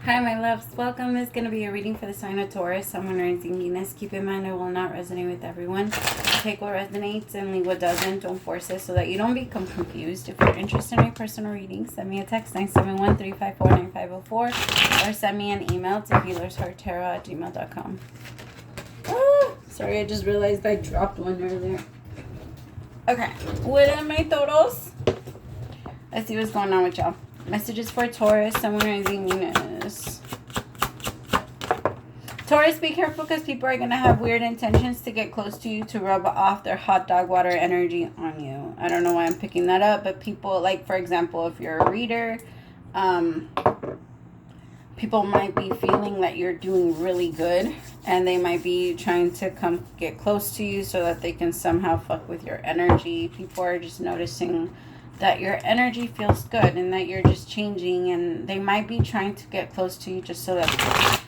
Hi, my loves. Welcome. It's going to be a reading for the sign of Taurus, Sun, Rising, Venus. Keep in mind, it will not resonate with everyone. Take what resonates and leave what doesn't. Don't force it so that you don't become confused. If you're interested in my personal reading, send me a text 971-354-9504 or send me an email to HealersHeartTarot@gmail.com. Oh, sorry, I just realized I dropped one earlier. Okay, what are my Tauros? Let's see what's going on with y'all. Messages for Taurus, Sun, Rising, Venus. Taurus, be careful because people are going to have weird intentions to get close to you to rub off their hot dog water energy on you. I don't know why I'm picking that up, but people, like, for example, if you're a reader, people might be feeling that you're doing really good, and they might be trying to come get close to you so that they can somehow fuck with your energy. People are just noticing that your energy feels good and that you're just changing, and they might be trying to get close to you just so that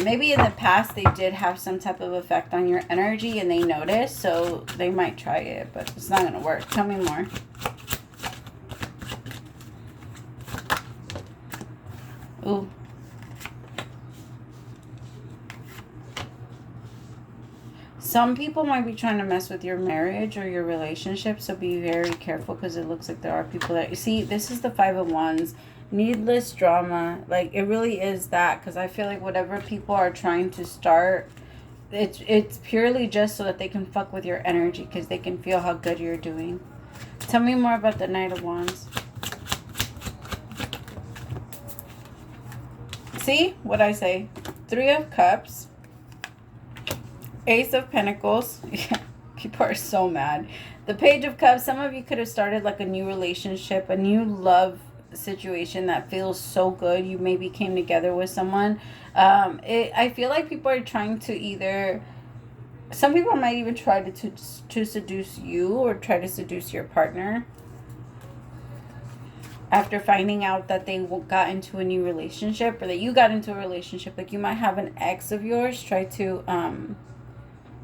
maybe in the past they did have some type of effect on your energy and they noticed, so they might try it, but it's not gonna work. Tell me more. Ooh. Some people might be trying to mess with your marriage or your relationship, so be very careful because it looks like there are people that... You see, this is the Five of Wands. Needless drama. Like, it really is that, because I feel like whatever people are trying to start, it's purely just so that they can fuck with your energy because they can feel how good you're doing. Tell me more about the Knight of Wands. See what I say? Three of Cups. Ace of Pentacles. Yeah, people are so mad. The Page of Cups. Some of you could have started like a new relationship, a new love situation that feels so good. You maybe came together with someone. I feel like people are trying to either... Some people might even try to seduce you or try to seduce your partner after finding out that they got into a new relationship, or that you got into a relationship. Like, you might have an ex of yours try to...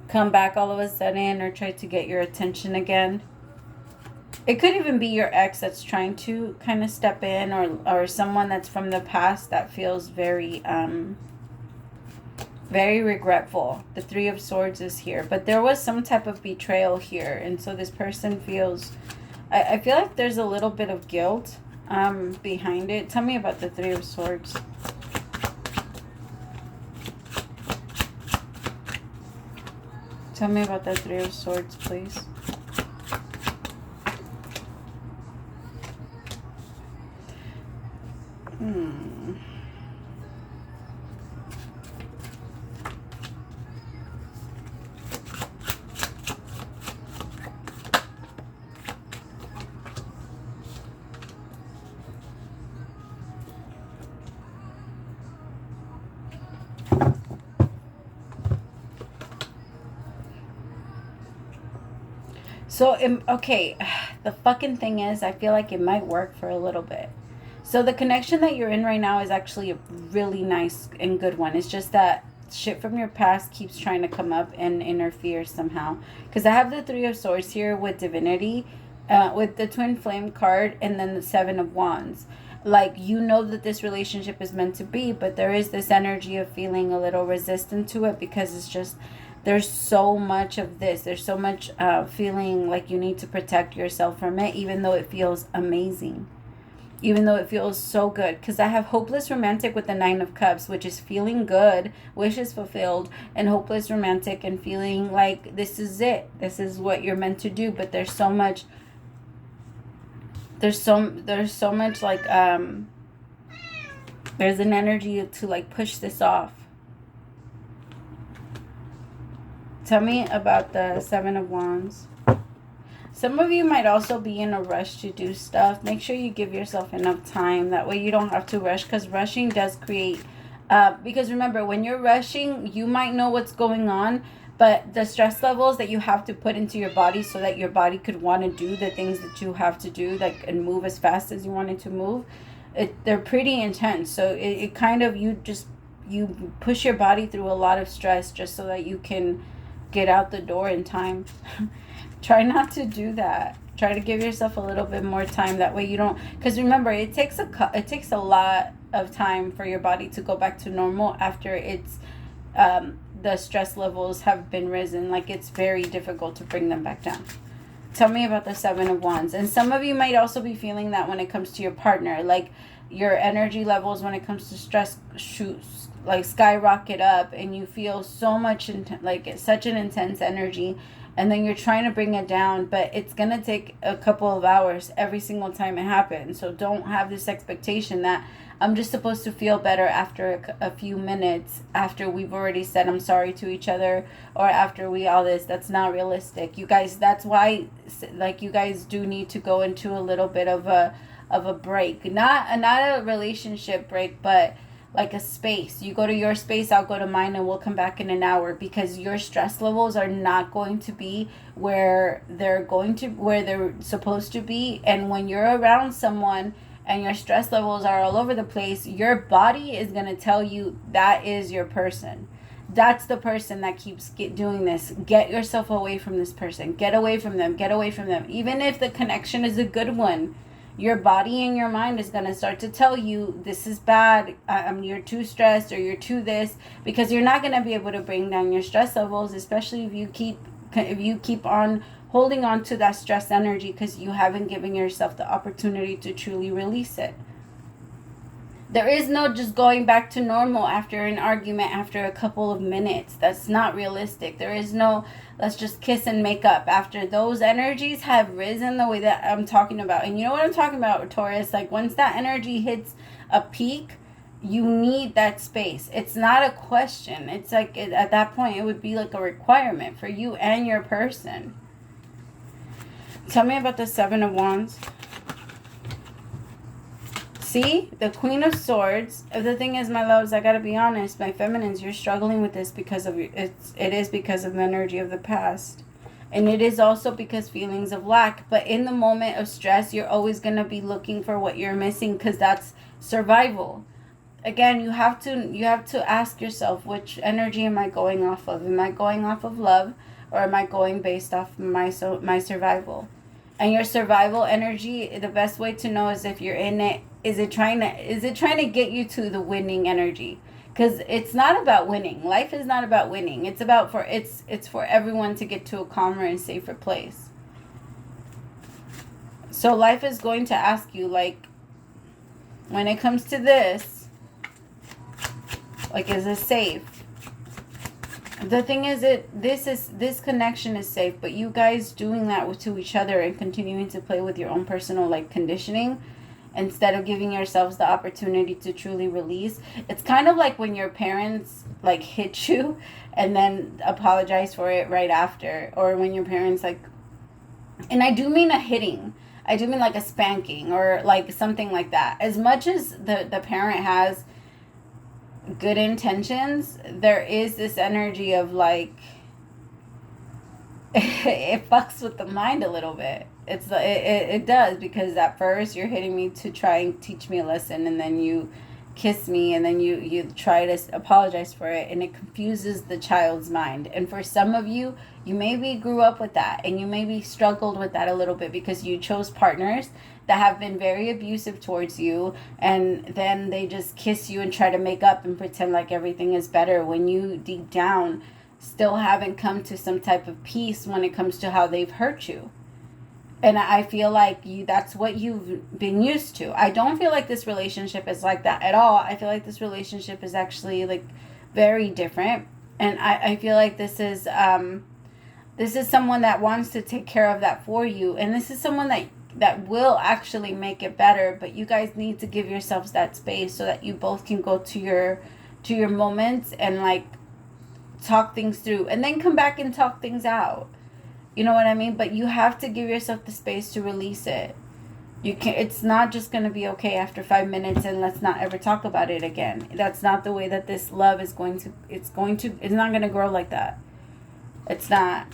come back all of a sudden or try to get your attention again. It could even be your ex that's trying to kind of step in, or someone that's from the past that feels very very regretful. The Three of Swords is here, but there was some type of betrayal here, and so this person feels... I feel like there's a little bit of guilt behind it. Tell me about the Three of Swords. Tell me about that Three of Swords, please. So, okay, the fucking thing is, I feel like it might work for a little bit. So the connection that you're in right now is actually a really nice and good one. It's just that shit from your past keeps trying to come up and interfere somehow. Because I have the Three of Swords here with Divinity, with the Twin Flame card, and then the Seven of Wands. Like, you know that this relationship is meant to be, but there is this energy of feeling a little resistant to it because it's just... There's so much of this. There's so much feeling like you need to protect yourself from it, even though it feels amazing. Even though it feels so good. Because I have hopeless romantic with the Nine of Cups, which is feeling good, wishes fulfilled, and hopeless romantic and feeling like this is it. This is what you're meant to do. But there's so much... There's so much like... there's an energy to like push this off. Tell me about the Seven of Wands. Some of you might also be in a rush to do stuff. Make sure you give yourself enough time. That way you don't have to rush, because rushing does create... because remember, when you're rushing, you might know what's going on, but the stress levels that you have to put into your body so that your body could want to do the things that you have to do, like, and move as fast as you want it to move, they're pretty intense. So it kind of... You push your body through a lot of stress just so that you can... get out the door in time. Try not to do that. Try to give yourself a little bit more time. That way you don't... Because remember, it takes a lot of time for your body to go back to normal after it's the stress levels have been risen. Like, it's very difficult to bring them back down. Tell me about the Seven of Wands. And some of you might also be feeling that when it comes to your partner, like your energy levels when it comes to stress shoots like skyrocket up, and you feel so much like such an intense energy, and then you're trying to bring it down, but it's gonna take a couple of hours every single time it happens. So don't have this expectation that I'm just supposed to feel better after a few minutes, after we've already said I'm sorry to each other, or after we all this. That's not realistic, you guys. That's why, like, you guys do need to go into a little bit of a break, not a relationship break, but like a space. You go to your space, I'll go to mine, and we'll come back in an hour, because your stress levels are not going to be where they're supposed to be. And when you're around someone and your stress levels are all over the place, your body is going to tell you that is your person. That's the person that keeps doing this. Get yourself away from this person. Get away from them. Get away from them. Even if the connection is a good one, your body and your mind is going to start to tell you this is bad. You're too stressed, or you're too this, because you're not going to be able to bring down your stress levels, especially if you keep on holding on to that stress energy, because you haven't given yourself the opportunity to truly release it. There is no just going back to normal after an argument after a couple of minutes. That's not realistic. There is no let's just kiss and make up after those energies have risen the way that I'm talking about. And you know what I'm talking about, Taurus? Like, once that energy hits a peak, you need that space. It's not a question. It's like, at that point, it would be like a requirement for you and your person. Tell me about the Seven of Wands. See, the Queen of Swords. The thing is, my loves, I gotta be honest, my feminines, you're struggling with this because of it is because of the energy of the past, and it is also because feelings of lack. But in the moment of stress, you're always gonna be looking for what you're missing, because that's survival. Again, you have to ask yourself, which energy am I going off of? Am I going off of love, or am I going based off my survival? And your survival energy, the best way to know is if you're in it. Is it trying to get you to the winning energy? Because it's not about winning. Life is not about winning. It's for everyone to get to a calmer and safer place. So life is going to ask you, like, when it comes to this, like, is this safe? The thing is, this connection is safe, but you guys doing that to each other and continuing to play with your own personal, like, conditioning, instead of giving yourselves the opportunity to truly release. It's kind of like when your parents, like, hit you and then apologize for it right after, or when your parents, like, and I do mean a hitting, I do mean like a spanking, or like something like that. As much as the parent has good intentions, there is this energy of, like, it fucks with the mind a little bit. It does, because at first you're hitting me to try and teach me a lesson, and then you kiss me, and then you try to apologize for it, and it confuses the child's mind. And for some of you, you maybe grew up with that, and you maybe struggled with that a little bit, because you chose partners that have been very abusive towards you, and then they just kiss you and try to make up and pretend like everything is better, when you deep down still haven't come to some type of peace when it comes to how they've hurt you. And I feel like that's what you've been used to. I don't feel like this relationship is like that at all. I feel like this relationship is actually, like, very different. And I feel like this is someone that wants to take care of that for you. And this is someone that will actually make it better. But you guys need to give yourselves that space so that you both can go to your moments and, like, talk things through. And then come back and talk things out. You know what I mean? But you have to give yourself the space to release it. You can't. It's not just going to be okay after 5 minutes and let's not ever talk about it again. That's not the way that this love is going to. It's not going to grow like that. It's not.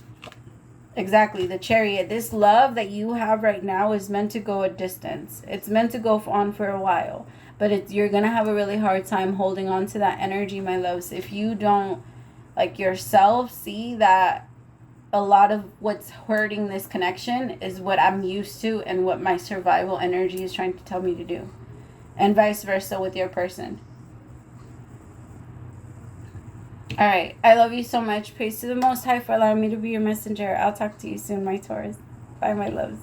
Exactly. The Chariot. This love that you have right now is meant to go a distance. It's meant to go on for a while. But you're going to have a really hard time holding on to that energy, my loves, if you don't, like, yourself see that a lot of what's hurting this connection is what I'm used to and what my survival energy is trying to tell me to do. and vice versa with your person. All right. I love you so much. Praise to the Most High for allowing me to be your messenger. I'll talk to you soon, my Taurus. Bye, my loves.